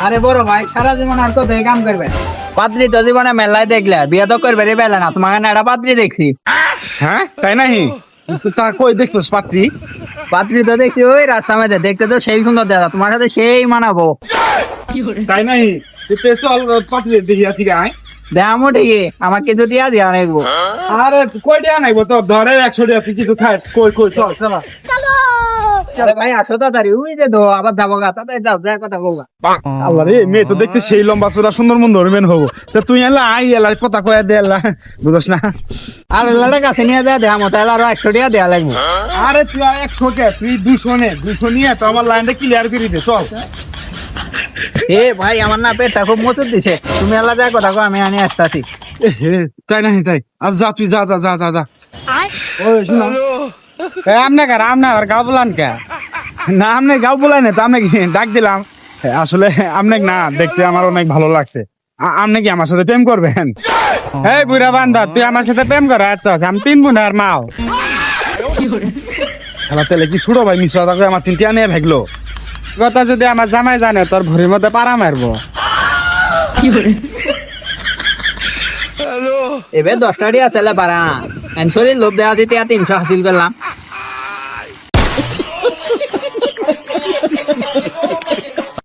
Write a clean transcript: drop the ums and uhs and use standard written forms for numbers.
আরে বড় ভাই সারা জীবন আর কত কাম করবে, পাত্রী তো জীবনে মেলায় দেখলে, বিয়ে তো করবে রে বেলা না, তোমাকে না একটা পাত্রী দেখছি। হ্যাঁ তাই নাহি? তা কই দেখছস পাত্রী? পাত্রী তো দেখছি ওই রাস্তা মধ্যে, দেখতে তো সেই সুন্দর দাদা, তোমার সাথে সেই মানাবো। তাই নাহি? চল পাত্রী দেখিয়া ঠিক আয়। দেখামো ঠিকই, আমার কিছু দিয়া দিয়া রাখবো। আরে কই দেয়া নাইব তো, ধরে 100 টাকা তুই কিছু খাস। কই চল চল। আরে ভাই আসো তাড়াতাড়ি, ওই যে ধো আবার যাবো গা, তাড়াতাড়ি যাও, যা কথা বলবা। আল্লাহ রে, মেয়ে তো দেখতে সেই লম্বা চূড়া সুন্দর মন্দর মেন হবো। তা তুই এলা আই এলা কথা কয়া দে এলা, বুঝছ না? আর এলাটা কাছে নিয়ে দেয়া দেখামো, তাহলে আরো 100 টাকা দেয়া লাগবো। আরে তুই আর 100 কে, তুই 200 নে, 200 নিয়ে তো আমার লাইনটা ক্লিয়ার করে দে চল। এ ভাই আমার না পেটটা খুব মোচড় দিছে, তুমি এলা যা কথা কো, আমি আনি আসতাছি। হে তাই নাহি তাই? আজ যা তুই, যা যা যা যা যা। ওই শুনো, আমনে গাও বলান কে? না আমনে গাও বলাই না তো, আমনে ডাক দিলাম। আসলে আমনে না দেখতে আমার অনেক ভালো লাগছে। আমনে কি আমার সাথে প্রেম করবেন? এই বুড়া বান্দা, তুই আমার সাথে প্রেম করা আচ্ছা? আমি 3 বোনের মাও। খেলা তেলে কি ছুড়ো ভাই, মিশ্রা তাকে আমার 3টা নিয়ে ভাগলো। কথা যদি আমার জামাই জানে, তোর ভরির মধ্যে পাড়া মারবো। এবার 10 টাকা চলে পারা শরীর লোভ দেওয়া দিতে 300 হাসিল করলাম।